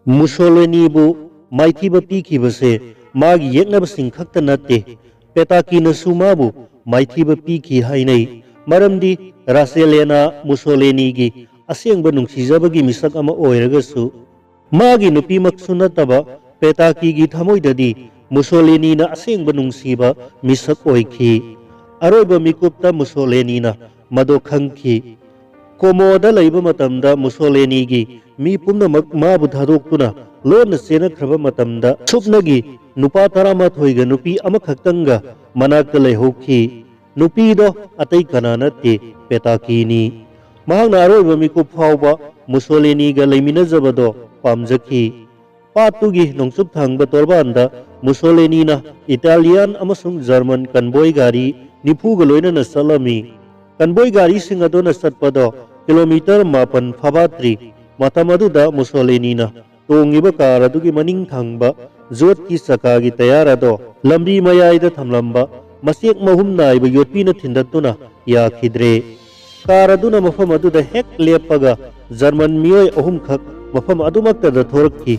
मुसोलिनीबु माइथीबा पीखिबसे मागी येक्नबसिंग खक्ता नत्ते पेटाकीनसु माबु माइथीबा पीखि हाइनै मरमदी रासेलेना मुसोलिनीगी असेंगबा नुंसीजबगी मिसक अमा ओइरगसु मागी नुपीमक्सु नत्तबा पेटाकीगी थमोइददी मुसोलिनीना असेंगबा नुंसीबा मिसक ओइखि अरोइबा मिकुप्ता मुसोलिनीना मदो खंगखि कोमोदा लैबा मतमदा मुसोलिनीगी मी पुनमक माबु थादोक्तुना लोन चेनख्रबा मतमदा सुपनगी नुपा 13 नुपी अमखक्तंगा मनाक्ता लैहोखि नुपीदो अतै कना नत्ते पेटाकीनी महांगना अरोइबा मिकुप फावबा मुसोलिनीगा लैमिनजबदो पामजखि पातुगी नोंसुप थांगबा तोरबानदा मुसोलिनीना इटालियन अमसुंग जर्मन कन्वॉय गाड़ी निफुगा लोइनना चलमी कन्वॉय गाड़ी सिंग अदोना चटपदो किलोमीटर 9 फबात्रि मतम अदुदा मुसोलिनीना तोंगिबा कार अदुगी मनिंग थांगबा जोत की सकागी तयार अदो लंबी मयाइदा थमलंबा मसेक महुम नाइबा योटपीना थिंदतुना याखिद्रे कार अदुना मफम अदुदा हेक लेपगा जर्मन मियोय अहुम खक मफम अदुमक्तदा थोरक्खि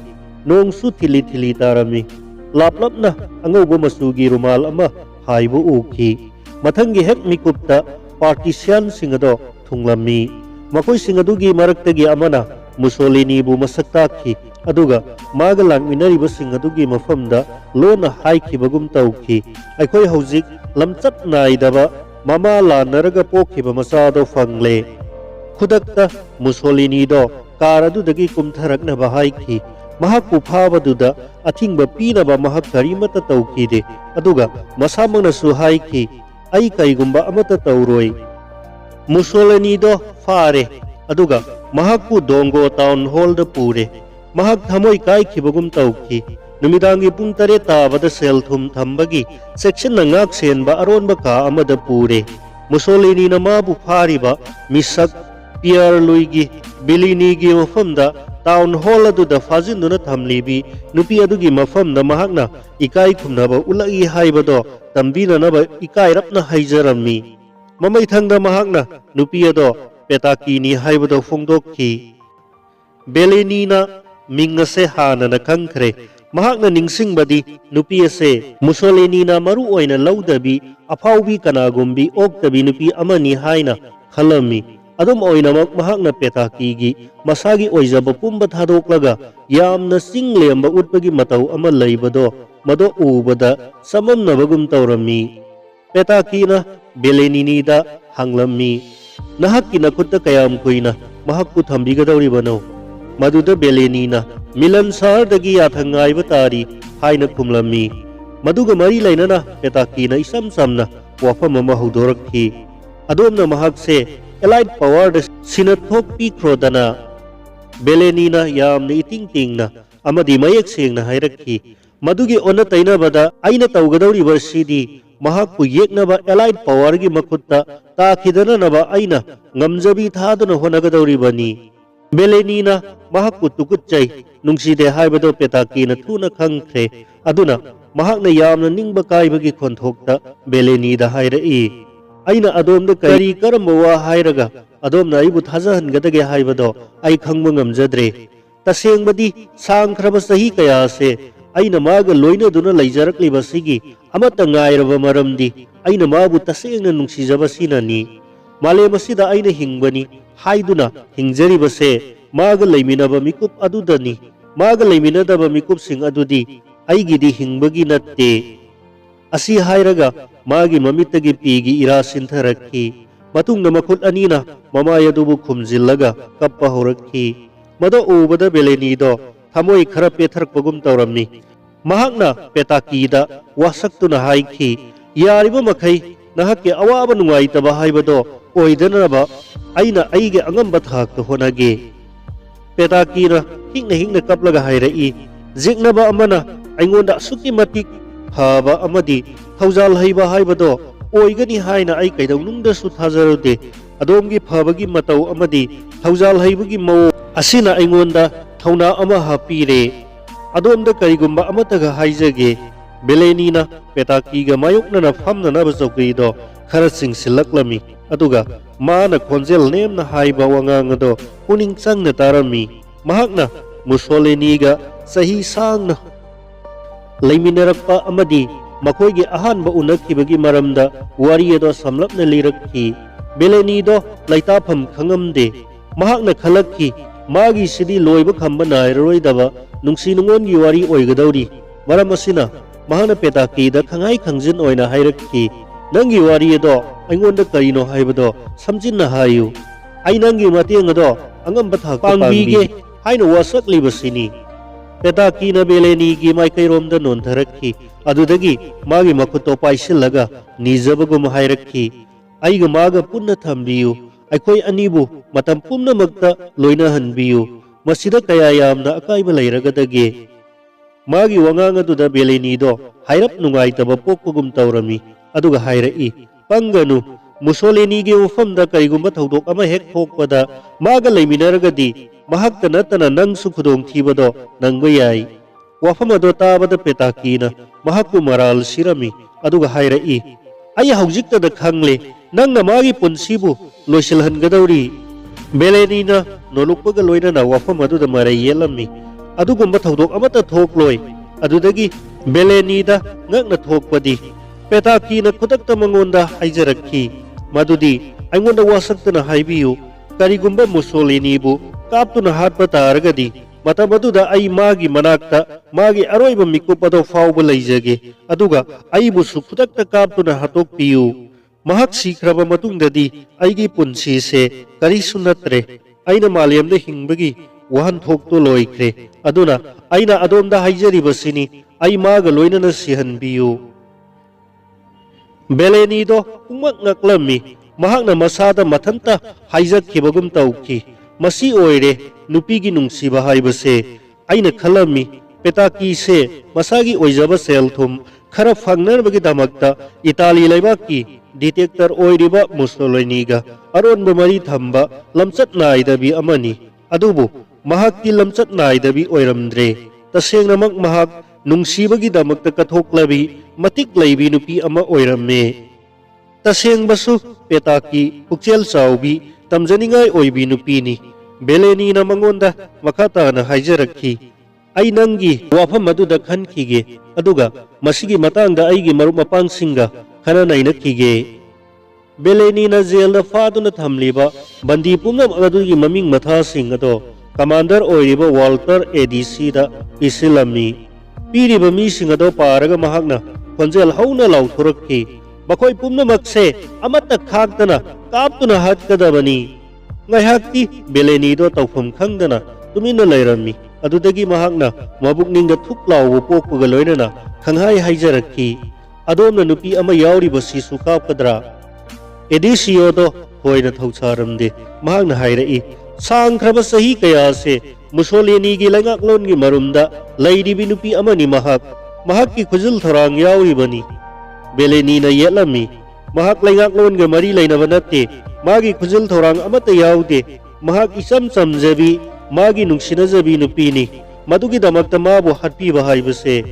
नोंसु थिली थिली तारमी लापलपना अंगौबा मसुगी रुमाल अमा हाइबु उखि मथंगी हेक मिकुप्ता पार्टीशियन सिंगदो थुंगलमी मकोई सिंगदुगी मरक्तगी अमना मुसोलिनीबु मसक ताखि अदुगा मागा लांगमिनरिबा सिंगदुगी मफमदा लोना हाइखिबगुम तौखि अखोय हौजिक लमचप नाइदबा ममा लानरगा पोखिबा मसादो फंगले खुदक्ता मुसोलिनीदो कार अदुदगी कुमथरकनबा हाइखि महाकु फाबदुदा अथिंगबा पीनबा महाक करिमता तौखिदे अदुगा मसामंगनसु हाइखि आई कईगुंबा अमता तौरोय मुसोलिनीदो फारे अदुगा महाकु दोंगो टाउन हॉल द पूरे महाक थमोई काइखिबगुम तौखि नुमिदांगी पुंग 8 ताबदा सेल थुम थंबगी सेक्शन नंगाक सेनबा अरोनबा का अमदा पूरे मुसोलिनीना माबु फारिबा मिसक पियर लुइगी बिलिनीगी मफमदा टाउन हॉल अदुदा फाजिंदुना थमलीबी नुपी अदुगी मफमदा महाकना इकाई खुमनबा उलगी हाइबदो तंबीननबा इकाइरपना हाइजरमी ममैथंगदा महाकना नुपी अदो पेटाकीनी हाइबदो फोंदोखि बेलेनीना मिंगसे हानना खंखरे महाकना निंगसिंगबदी नुपी असे मुसोलिनीना मरु ओइना लौदबी अफाउबी कनागुंबी ओक्तबी नुपी अमनी हाइना खलमी अदुम ओइनमक महाकना पेटाकीगी मसागी ओइजबा पुंबा थादोक्लगा यामना सिंगलेंबा उटपगी मतौ अमा लैबदो मदो उबदा सममनबगुम तौरमी पेटाकीना बेलेनीनीदा हंगलमी नहक्की नखुत्ता कयाम कुइना महाकु थंबिगदौरिबनो मदुदा बेलेनीना मिलन सहरदगी याथंगाइबा तारी हाइना खुमलमी मदुगा मरी लैनना पेटाकीना इसम समना वाफम अमा हौदोरक्खि अदोमना महाकसे एलाइड पावर सिनथोक पीख्रोदना बेलेनीना यामना इतिंग तिंगना अमदी मयेक सेंगना हाइरक्खि मदुगी ओना तैनबदा आइना तौगदौरिबा सिदी महाकु येक्नबा एलाइड पावर की मखुत्ता ताखिदननबा आइना ngamjabi thaduna honagadawribani बेलेनीना महाकु तुकुच्चै नुंसीदे हाइबदो पेटाकीना थुना खंखरे अदुना महाकना यामना निंगबा काइबगी खोंथोक्ता बेलेनीदा हाइरई अइना अदोमदा करी करमबा वा हाइरगा अदोमना आइबु थाजहनगदगे हाइबदो आई खंगबा ngamjadre तसेंगबदी सांख्रबा सही कयासे अइना मागा लोइनदुना लैजरक्लिबसिगी अमता ngairaba maramdi अइना माबु तसेंगना नुंसीजबसिनानी मालेमसिदा अइना हिंगबनी हाइदुना हिंगजरिबसे मागा लैमिनबा मिकुप अदुदनी मागा लैमिनदबा मिकुप सिंग अदुदी अइगिदी हिंगबगी नत्ते असि हाइरगा मागी ममितगी पीगी इरा सिंथरक्खि मतुंगना मखुत अनीना ममायदुबु खुमजिल्लगा कप्पा होरक्खि मदो उबदा बेलेनीदो थमोई खरा पेथरकपगुम तौरमनी महाकना पेटाकीदा वासक्तुना हाइखि यारिबा मखै नहक्के अवाबा नुंगाइतबा हाइबदो ओइदनबा अइना अइगे अंगम्बा थाक्तो होनागे पेटाकीना हिंगना हिंगना कपलगा हाइरई जिगनबा अमना अइंगोंदा असुकी मतिक फाबा अमदी थौजाल हाइबा हाइबदो ओइगनी हाइना अइ कैदौनुंगदसु थाजरुदे अदोमगी फाबगी मतौ अमदी थौजाल हाइबगी मौ असिना अइंगोंदा थौना अमा हापीरे अदोमदा करिगुंबा अमतगा हाइजगे बेलेनीना पेटाकीगा मायोक्नना फमननबा चौकीदो खरा सिंगसिल्लक्लमी अदुगा माना खोंजेल नेमना हाइबा वांगांगदो पुनिंग चंगना तारमी महाकना ꯃꯨꯁꯣꯂꯤꯅꯤꯒ ꯆꯍꯤ ꯁꯥꯡꯅ ꯂꯩꯃꯤꯟꯅꯔꯛꯄ ꯑꯃꯗꯤ ꯃꯈꯣꯏꯒꯤ ꯑꯍꯥꯟꯕ ꯎꯅꯈꯤꯕꯒꯤ ꯃꯔꯝꯗ ꯋꯥꯔꯤ ꯑꯗꯨ ꯁꯝꯂꯞꯅ ꯂꯤꯔꯛꯈꯤ꯫ ꯕꯦꯂꯦꯅꯤꯗꯣ ꯂꯩꯇꯥꯐꯝ ꯈꯪꯉꯝꯗꯦ꯫ ꯃꯍꯥꯛꯅ ꯈꯜꯂꯛꯈꯤ ꯃꯥꯒꯤꯁꯤꯗꯤ ꯂꯣꯏꯕ ꯈꯝꯕ ꯅꯥꯏꯔꯔꯣꯏꯗꯕ ꯅꯨꯡꯁꯤ ꯅꯨꯡꯉꯣꯟꯒꯤ ꯋꯥꯔꯤ ꯑꯣꯏꯒꯗꯧꯔꯤ꯫ ꯃꯔꯝ ꯑꯁꯤꯅ ꯃꯍꯥꯛꯅ ꯄꯦꯇꯥꯀꯤꯗ ꯈꯪꯍꯥꯏ ꯈꯪꯖꯤꯟ ꯑꯣꯏꯅ ꯍꯥꯏꯔꯛꯈꯤ, ꯅꯪꯒꯤ ꯋꯥꯔꯤ ꯑꯗꯣ ꯑꯩꯉꯣꯟꯗ ꯀꯔꯤꯅꯣ ꯍꯥꯏꯕꯗꯣ ꯁꯝꯖꯤꯟꯅ ꯍꯥꯏꯌꯨ꯫ ꯑꯩ ꯅꯪꯒꯤ ꯃꯇꯦꯡ ꯑꯗꯣ ꯑꯉꯝꯕ ꯊꯥꯛꯇ ꯄꯥꯡꯕꯤꯒꯦ ꯍꯥꯏꯅ ꯋꯥꯁꯛꯂꯤꯕꯁꯤꯅꯤ꯫ ꯄꯦꯇꯥꯀꯤꯅ ꯕꯦꯂꯦꯅꯤꯒꯤ ꯃꯥꯏꯀꯩꯔꯣꯝꯗ ꯅꯣꯟꯊꯔꯛꯈꯤ꯫ ꯑꯗꯨꯗꯒꯤ ꯃꯥꯒꯤ ꯃꯈꯨꯠꯇꯣ ꯄꯥꯏꯁꯤꯜꯂꯒ ꯅꯤꯖꯕꯒꯨꯝ ꯍꯥꯏꯔꯛꯈꯤ, ꯑꯩꯒ ꯃꯥꯒ ꯄꯨꯟꯅ ꯊꯝꯕꯤꯌꯨ꯫ ꯑꯩꯈꯣꯏ ꯑꯅꯤꯕꯨ ꯃꯇꯝ ꯄꯨꯝꯅꯃꯛꯇ ꯂꯣꯏꯅꯍꯟꯕꯤꯌꯨ꯫ ꯃꯁꯤꯗ ꯀꯌꯥ ꯌꯥꯝꯅ ꯑꯀꯥꯏꯕ ꯂꯩꯔꯒꯗꯒꯦ? ꯃꯥꯒꯤ ꯋꯥꯉꯥꯡ ꯑꯗꯨꯗ ꯕꯦꯂꯦꯅꯤꯗꯣ ꯍꯥꯏꯔꯞ ꯅꯨꯡꯉꯥꯏꯇꯕ ꯄꯣꯛꯄꯒꯨꯝ ꯇꯧꯔꯝꯃꯤ꯫ ꯑꯗꯨꯒ ꯍꯥꯏꯔꯛꯏ, ꯄꯪꯒꯅꯨ꯫ ꯃꯨꯁꯣꯂꯤꯅꯤꯒꯤ ꯃꯐꯝꯗ ꯀꯔꯤꯒꯨꯝꯕ ꯊꯧꯗꯣꯛ ꯑꯃ ꯍꯦꯛ ꯊꯣꯛꯄꯗ ꯃꯥꯒ ꯂꯩꯃꯤꯟꯅꯔꯒꯗꯤ ꯃꯍꯥꯛꯇ ꯅꯠꯇꯅ ꯅꯪꯁꯨ ꯈꯨꯗꯣꯡꯊꯤꯕꯗꯣ ꯅꯪꯕ ꯌꯥꯏ꯫ ꯋꯥꯐꯝ ꯑꯗꯣ ꯇꯥꯕꯗ ꯄꯦꯇꯥꯀꯤꯅ ꯃꯍꯥꯛꯄꯨ ꯃꯔꯥꯜ ꯁꯤꯔꯝꯃꯤ꯫ ꯑꯗꯨꯒ ꯍꯥꯏꯔꯛꯏ, ꯑꯩ ꯍꯧꯖꯤꯛꯇꯗ ꯈꯪꯂꯦ ꯅꯪꯅ ꯃꯥꯒꯤ ꯄꯨꯟꯁꯤꯕꯨ ꯂꯣꯏꯁꯤꯜꯍꯟꯒꯗꯧꯔꯤ꯫ ꯕꯦꯂꯦꯅꯤꯅ ꯅꯣꯂꯨꯛꯄꯒ ꯂꯣꯏꯅꯅ ꯋꯥꯐꯝ ꯑꯗꯨꯗ ꯃꯔꯩ ꯌꯦꯠꯂꯝꯃꯤ꯫ ꯑꯗꯨꯒꯨꯝꯕ ꯊꯧꯗꯣꯛ ꯑꯃꯠꯇ ꯊꯣꯛꯂꯣꯏ꯫ ꯑꯗꯨꯗꯒꯤ ꯕꯦꯂꯦꯅꯤꯗ ꯉꯛꯅ ꯊꯣꯛꯄꯗꯤ ꯄꯦꯇꯥꯀꯤꯅ ꯈꯨꯗꯛꯇ ꯃꯉꯣꯟꯗ ꯍꯥꯏꯖꯔꯛꯈꯤ, ꯃꯗꯨꯗꯤ ꯑꯩꯉꯣꯟꯗ ꯋꯥꯁꯛꯇꯅ ꯍꯥꯏꯕꯤꯌꯨ, ꯀꯔꯤꯒꯨꯝꯕ ꯃꯨꯁꯣꯂꯤꯅꯤꯕꯨ ꯀꯥꯞꯇꯨꯅ ꯍꯥꯠꯄ ꯇꯥꯔꯒꯗꯤ ꯃꯇꯝ ꯑꯗꯨꯗ ꯑꯩ ꯃꯥꯒꯤ ꯃꯅꯥꯛꯇ ꯃꯥꯒꯤ ꯑꯔꯣꯏꯕ ꯃꯤꯀꯨꯞ ꯑꯗꯣ ꯐꯥꯎꯕ ꯂꯩꯖꯒꯦ꯫ ꯑꯗꯨꯒ ꯑꯩꯕꯨꯁꯨ ꯈꯨꯗꯛꯇ ꯀꯥꯞꯇꯨꯅ ꯍꯥꯠꯇꯣꯛꯄꯤꯌꯨ꯫ ꯃꯍꯥꯛ ꯁꯤꯈ꯭ꯔꯕ ꯃꯇꯨꯡꯗꯗꯤ ꯑꯩꯒꯤ ꯄꯨꯟꯁꯤꯁꯦ ꯀꯔꯤꯁꯨ ꯅꯠꯇ꯭ꯔꯦ꯫ ꯑꯩꯅ ꯃꯥꯂꯦꯝꯗ ꯍꯤꯡꯕꯒꯤ ꯋꯥꯍꯟꯊꯣꯛꯇꯣ ꯂꯣꯏꯈ꯭ꯔꯦ꯫ ꯑꯗꯨꯅ ꯑꯩꯅ ꯑꯗꯣꯝꯗ ꯍꯥꯏꯖꯔꯤꯕꯁꯤꯅꯤ, ꯑꯩ ꯃꯥꯒ ꯂꯣꯏꯅꯅ ꯁꯤꯍꯟꯕꯤꯌꯨ꯫ ꯕꯦꯂꯦꯅꯤꯗꯣ ꯄꯨꯡꯉꯛ ꯉꯛꯂꯝꯃꯤ꯫ ꯃꯍꯥꯛꯅ ꯃꯁꯥꯗ ꯃꯊꯟꯇ ꯍꯥꯏꯖꯈꯤꯕꯒꯨꯝ ꯇꯧꯈꯤ, ꯃꯁꯤ ꯑꯣꯏꯔꯦ ꯅꯨꯄꯤꯒꯤ ꯅꯨꯡꯁꯤꯕ ꯍꯥꯏꯕꯁꯦ꯫ ꯑꯩꯅ ꯈꯜꯂꯝꯃꯤ ꯄꯦꯇꯥꯀꯤꯁꯦ ꯃꯁꯥꯒꯤ ꯑꯣꯏꯖꯕ ꯁꯦꯜ ꯊꯨꯝ ꯈꯔ ꯐꯪꯅꯕꯒꯤꯗꯃꯛꯇ ꯏꯇꯥꯂꯤ ꯂꯩꯕꯥꯛꯀꯤ ꯗꯤꯇꯦꯛꯇꯔ ꯑꯣꯏꯔꯤꯕ ꯃꯨꯁꯣꯂꯤꯅꯤꯒ ꯑꯔꯣꯟꯕ ꯃꯔꯤ ꯊꯝꯕ ꯂꯝꯆꯠ ꯅꯥꯏꯗꯕꯤ ꯑꯃꯅꯤ꯫ ꯑꯗꯨꯕꯨ ꯃꯍꯥꯛꯇꯤ ꯂꯝꯆꯠ ꯅꯥꯏꯗꯕꯤ ꯑꯣꯏꯔꯝꯗ꯭ꯔꯦ꯫ ꯇꯁꯦꯡꯅꯃꯛ ꯃꯍꯥꯛ ꯅꯨꯡꯁꯤꯕꯒꯤꯗꯃꯛꯇ ꯀꯠꯊꯣꯛꯂꯕꯤ ꯃꯇꯤꯛ ꯂꯩꯕꯤ ꯅꯨꯄꯤ ꯑꯃ ꯑꯣꯏꯔꯝꯃꯦ꯫ ꯇꯁꯦꯡꯕꯁꯨ ꯄꯦꯇꯥꯀꯤ ꯄꯨꯛꯆꯦꯜ ꯆꯥꯎꯕꯤ, ꯇꯝꯖꯅꯤꯡꯉꯥꯏ ꯑꯣꯏꯕꯤ ꯅꯨꯄꯤꯅꯤ꯫ ꯕꯦꯂꯦꯅꯤꯅ ꯃꯉꯣꯟꯗ ꯃꯈꯥ ꯇꯥꯅ ꯍꯥꯏꯖꯔꯛꯈꯤ, ꯑꯩ ꯅꯪꯒꯤ ꯋꯥꯐꯝ ꯑꯗꯨꯗ ꯈꯟꯈꯤꯒꯦ, ꯑꯗꯨꯒ ꯃꯁꯤꯒꯤ ꯃꯇꯥꯡꯗ ꯑꯩꯒꯤ ꯃꯔꯨꯞ ꯃꯄꯥꯡꯁꯤꯡꯒ ꯈꯟꯅ ꯅꯩꯅꯈꯤꯒꯦ꯫ ꯕꯦꯂꯦꯅꯤꯅ ꯖꯦꯜꯗ ꯐꯥꯗꯨꯅ ꯊꯝꯂꯤꯕ ꯕꯟꯗꯤ ꯄꯨꯝꯅꯃꯛ ꯑꯗꯨꯒꯤ ꯃꯃꯤꯡ ꯃꯊꯥꯁꯤꯡ ꯑꯗꯣ ꯀꯃꯥꯟꯗꯔ ꯑꯣꯏꯔꯤꯕ ꯋꯥꯜꯇꯔ ꯑꯦꯗꯤꯁꯤꯗ ꯄꯤꯁꯤꯜꯂꯝꯃꯤ꯫ ꯄꯤꯔꯤꯕ ꯃꯤꯁꯤꯡ ꯑꯗꯣ ꯄꯥꯔꯒ ꯃꯍꯥꯛꯅ ꯈꯣꯟꯖꯦꯜ ꯍꯧꯅ ꯂꯥꯎꯊꯣꯔꯛꯈꯤ, ꯃꯈꯣꯏ ꯄꯨꯝꯅꯃꯛꯁꯦ ꯑꯃꯠꯇ ꯈꯥꯛꯇꯅ ꯀꯥꯞꯇꯨꯅ ꯍꯥꯠꯀꯗꯕꯅꯤ꯫ ꯉꯥꯏꯍꯥꯛꯇꯤ ꯕꯦꯂꯦꯅꯤꯗꯣ ꯇꯧꯐꯝ ꯈꯪꯗꯅ ꯇꯨꯃꯤꯟꯅ ꯂꯩꯔꯝꯃꯤ꯫ ꯑꯗꯨꯗꯒꯤ ꯃꯍꯥꯛꯅ ꯃꯕꯨꯛꯅꯤꯡꯗ ꯊꯨꯛ ꯂꯥꯎꯕ ꯄꯣꯛꯄꯒ ꯂꯣꯏꯅꯅ ꯈꯪꯍꯥꯏ ꯍꯥꯏꯖꯔꯛꯈꯤ, ꯑꯗꯣꯝꯅ ꯅꯨꯄꯤ ꯑꯃ ꯌꯥꯎꯔꯤꯕꯁꯤꯁꯨ ꯀꯥꯞꯀꯗ꯭ꯔꯥ? ꯑꯦꯗꯤꯁꯤꯌꯣꯗꯣ ꯊꯣꯏꯅ ꯊꯧꯁꯥꯔꯝꯗꯦ꯫ ꯃꯍꯥꯛꯅ ꯍꯥꯏꯔꯛꯏ, ꯁꯥꯡꯈ꯭ꯔꯕ ꯆꯍꯤ ꯀꯌꯥꯁꯦ ꯃꯨꯁꯣꯂꯤꯅꯤꯒꯤ ꯂꯩꯉꯥꯛꯂꯣꯟꯒꯤ ꯃꯔꯨꯝꯗ ꯂꯩꯔꯤꯕꯤ ꯅꯨꯄꯤ ꯑꯃꯅꯤ ꯃꯍꯥꯛ꯫ ꯃꯍꯥꯛꯀꯤ ꯈꯨꯖꯤꯜ ꯊꯧꯔꯥꯡ ꯌꯥꯎꯔꯤꯕꯅꯤ꯫ ꯕꯦꯂꯦꯅꯤꯅ ꯌꯦꯠꯂꯝꯃꯤ, ꯃꯍꯥꯛ ꯂꯩꯉꯥꯛꯂꯣꯟꯒ ꯃꯔꯤ ꯂꯩꯅꯕ ꯅꯠꯇꯦ꯫ ꯃꯥꯒꯤ ꯈꯨꯖꯤꯜ ꯊꯧꯔꯥꯡ ꯑꯃꯠꯇ ꯌꯥꯎꯗꯦ꯫ ꯃꯍꯥꯛ ꯏꯆꯝ ꯆꯝꯖꯕꯤ, ꯃꯥꯒꯤ ꯅꯨꯡꯁꯤꯅꯖꯕꯤ ꯅꯨꯄꯤꯅꯤ꯫ ꯃꯗꯨꯒꯤꯗꯃꯛꯇ ꯃꯥꯕꯨ ꯍꯥꯠꯄꯤꯕ ꯍꯥꯏꯕꯁꯦ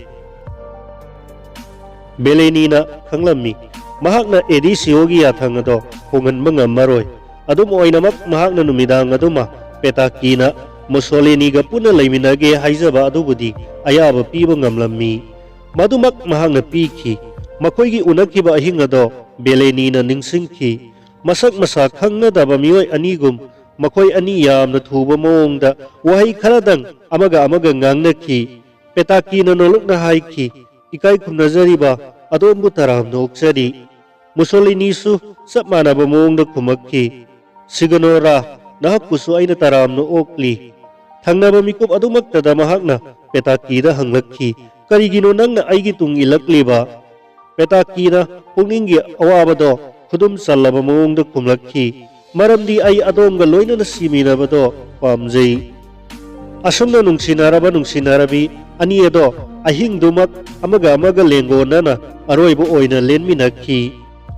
ꯕꯦꯂꯦꯅꯤꯅ ꯈꯪꯂꯝꯃꯤ ꯃꯍꯥꯛꯅ ꯑꯦꯗꯤꯁꯤꯌꯣꯒꯤ ꯌꯥꯊꯪ ꯑꯗꯣ ꯍꯣꯡꯍꯟꯕ ꯉꯝꯃꯔꯣꯏ꯫ ꯑꯗꯨꯝ ꯑꯣꯏꯅꯃꯛ ꯃꯍꯥꯛꯅ ꯅꯨꯃꯤꯗꯥꯡ ꯑꯗꯨꯃ ꯄꯦꯇꯥꯀꯤꯅ ꯃꯨꯁꯣꯂꯤꯅꯤꯒ ꯄꯨꯟꯅ ꯂꯩꯃꯤꯟꯅꯒꯦ ꯍꯥꯏꯖꯕ ꯑꯗꯨꯕꯨꯗꯤ ꯑꯌꯥꯕ ꯄꯤꯕ ꯉꯝꯂꯝꯃꯤ꯫ ꯃꯗꯨꯃꯛ ꯃꯍꯥꯛꯅ ꯄꯤꯈꯤ꯫ ꯃꯈꯣꯏꯒꯤ ꯎꯅꯈꯤꯕ ꯑꯍꯤꯡ ꯑꯗꯣ ꯕꯦꯂꯦꯅꯤꯅ ꯅꯤꯡꯁꯤꯡꯈꯤ꯫ ꯃꯁꯛ ꯃꯁꯥ ꯈꯪꯅꯗꯕ ꯃꯤꯑꯣꯏ ꯑꯅꯤꯒꯨꯝ ꯃꯈꯣꯏ ꯑꯅꯤ ꯌꯥꯝꯅ ꯊꯨꯕ ꯃꯑꯣꯡꯗ ꯋꯥꯍꯩ ꯈꯔꯗꯪ ꯑꯃꯒ ꯑꯃꯒ ꯉꯥꯡꯅꯈꯤ꯫ ꯄꯦꯇꯥꯀꯤꯅ ꯅꯣꯂꯨꯛꯅ ꯍꯥꯏꯈꯤ, ꯏꯀꯥꯏ ꯈꯨꯝꯅꯖꯔꯤꯕ ꯑꯗꯣꯝꯕꯨ ꯇꯔꯥꯝꯅ ꯑꯣꯛꯆꯔꯤ꯫ ꯃꯨꯁꯣꯂꯤꯅꯤꯁꯨ ꯆꯞ ꯃꯥꯟꯅꯕ ꯃꯑꯣꯡꯗ ꯈꯨꯝꯃꯛꯈꯤ, ꯁꯤꯒꯅꯣꯔꯥ, ꯅꯍꯥꯛꯄꯨꯁꯨ ꯑꯩꯅ ꯇꯔꯥꯝꯅ ꯑꯣꯛꯂꯤ꯫ ꯊꯪꯅꯕ ꯃꯤꯀꯨꯞ ꯑꯗꯨꯃꯛꯇꯗ ꯃꯍꯥꯛꯅ ꯄꯦꯇꯥꯀꯤꯗ ꯍꯪꯂꯛꯈꯤ, ꯀꯔꯤꯒꯤꯅꯣ ꯅꯪꯅ ꯑꯩꯒꯤ ꯇꯨꯡ ꯏꯜꯂꯛꯂꯤꯕ? ꯄꯦꯇꯥꯀꯤꯅ ꯄꯨꯛꯅꯤꯡꯒꯤ ꯑꯋꯥꯕꯗꯣ ꯈꯨꯗꯨꯝ ꯆꯜꯂꯕ ꯃꯑꯣꯡꯗ ꯈꯨꯝꯂꯛꯈꯤ, ꯃꯔꯝꯗꯤ ꯑꯩ ꯑꯗꯣꯝꯒ ꯂꯣꯏꯅꯅ ꯁꯤꯃꯤꯟꯅꯕꯗꯣ ꯄꯥꯝꯖꯩ꯫ ꯑꯁꯨꯝꯅ ꯅꯨꯡꯁꯤꯅꯔꯕꯤ ꯑꯅꯤ ꯑꯗꯣ ꯑꯍꯤꯡꯗꯨꯃꯛ ꯑꯃꯒ ꯑꯃꯒ ꯂꯦꯡꯒꯣꯟꯅꯅ ꯑꯔꯣꯏꯕ ꯑꯣꯏꯅ ꯂꯦꯟꯃꯤꯟꯅꯈꯤ꯫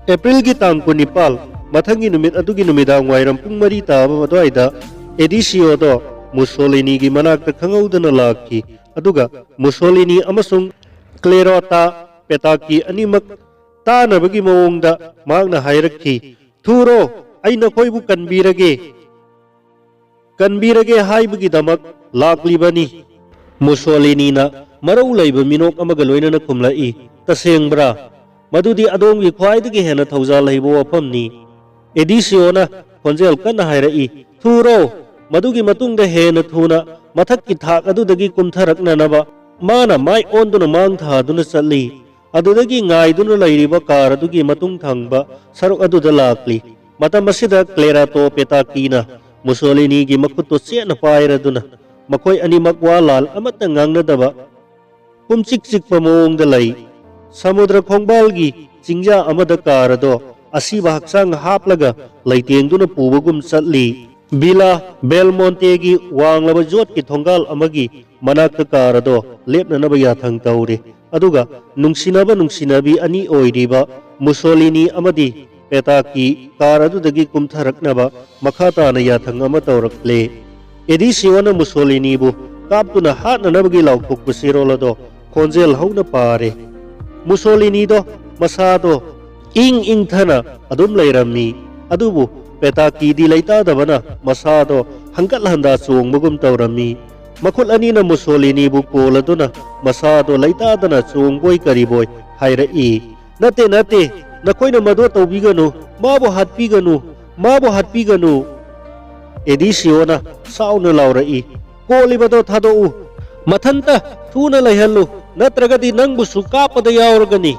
ꯑꯦꯄ꯭ꯔꯤꯜꯒꯤ ꯇꯥꯡ 19 ꯃꯊꯪꯒꯤ ꯅꯨꯃꯤꯠ ꯑꯗꯨꯒꯤ ꯅꯨꯃꯤꯗꯥꯡ ꯋꯥꯏꯔꯝ ꯄꯨꯡ 4 ꯇꯥꯕ ꯑꯗꯨꯋꯥꯏꯗ ꯑꯦꯗꯤꯁꯤꯌꯣꯗꯣ ꯃꯨꯁꯣꯂꯤꯅꯤꯒꯤ ꯃꯅꯥꯛꯇ ꯈꯪꯍꯧꯗꯅ ꯂꯥꯛꯈꯤ꯫ ꯑꯗꯨꯒ ꯃꯨꯁꯣꯂꯤꯅꯤ ꯑꯃꯁꯨꯡ ꯀ꯭ꯂꯦꯔꯣꯇꯥ ꯄꯦꯇꯥꯀꯤ ꯑꯅꯤꯃꯛ ꯇꯥꯅꯕꯒꯤ ꯃꯑꯣꯡꯗ ꯃꯍꯥꯛꯅ ꯍꯥꯏꯔꯛꯈꯤ, ꯊꯨꯔꯣ, ꯑꯩ ꯅꯈꯣꯏꯕꯨ ꯀꯟꯕꯤꯔꯒꯦ꯫ कनबीरगे हाइबगिदमक लाक्लिबनी मुसोलिनीना मरौ लैब मिनोक अमग लोइनना खुमलाई तसेंब्रा मदुदी अदोमगी ख्वाइदगी हेना थौजा लैबो वफमनी एडिसियोना खोंजेल कन्ना हाइरई थुरो मदुगी मतुंगदा हेना थुना मथक्की थाक अदुदगी कुमथरकननबा माना माइ ओंदुना मांग थादुना चल्ली अदुदगी ngaiduna lairiba कार अदुगी मतुंग थंगबा सरुक अदुदा लाक्ली मतम असिदा क्लेरातो पेताकीना मुसोलिनी की मखुतो चेना पाइरदुना मखोय अनिमक वा लाल अमत ngangnadaba पुमचिक चिकप मोंगदा लई समुद्र खोंगबालगी चिंजा अमदा कारदो असिबा हक्सांग हापलगा लैतेंगदुना पुबगुम चल्ली बिला बेलमोंटेगी वांगलबा जोत की थोंगाल अमगी मनाक्ता कारदो लेपननबा याथंग तौरे अदुगा नुंगसिनबा नुंगसिनबी अनि ओइरिबा मुसोलिनी अमदी पेताकी कार अदुदगी कुमथरकनबा मखाताना याथंग अमा तौरक्ले एडिसियोना मुसोलिनीबु कापतुना हाटननबगी लाउथोकपा सिरोलदो खोंजेल हौना पारे मुसोलिनीदो मसादो इंग इंथना अदुम लैरम्मी अदुबु पेताकीदी लैतादबना मसादो हंगल हंदा चोंगबगुम तौरम्मी मखुल अनीना मुसोलिनीबु कोलदुना मसादो लैतादना चोंगबोय करिबोय हाइरई नते नते नखोइना मदो तौबिगनु माबो हाटपिगनु एडिसियोना साउना लाउरई कोलिबदो थादोउ मथंता थूना लैहल्लु नत्रगदी नंगबुसु कापदा यावरगनी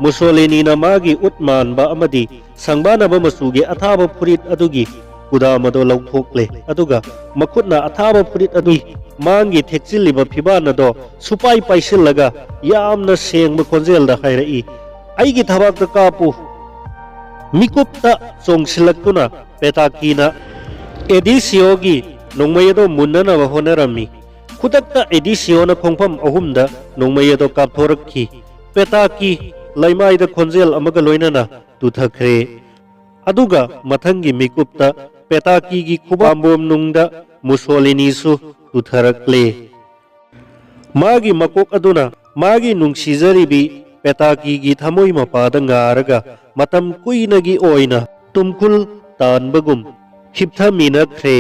मुसोलिनीना मागी उत्मानबा अमदी संबानबा मसुगे अथाबा फुरित अदुगी कुदामदो लौथोकले अदुगा मखुतना अथाबा फुरित अदुगी मांगी थेक्चिलिबा फिबानदो सुपाई पाइसिलगा यामना सेंगबा खोंजेलदा हाइरई आइगी थबाकता कापु मिकुप्ता चोंगसिलक्तुना पेताकीना एडिसियोगी नोंमयदो मुन्ननबा होनरम्मी खुदक्ता एडिसियोना खोंफम अहुमदा नोंमयदो कापथोरक्खी पेताकी लैमाइदा खोंजेल अमगा लोइनना तुथखरे अदुगा मथंगी मिकुप्ता पेताकीगी खुबाम्बोम नुंगदा मुसोलिनीसु तुथरक्ले मागी मकोक अदुना मागी नुंगसिजरिबी पेताकीगी थमोय मपादा ngarगा मतम कुइनगी ओइना तुमकुल तानबगुम हिप्थमीनख्रे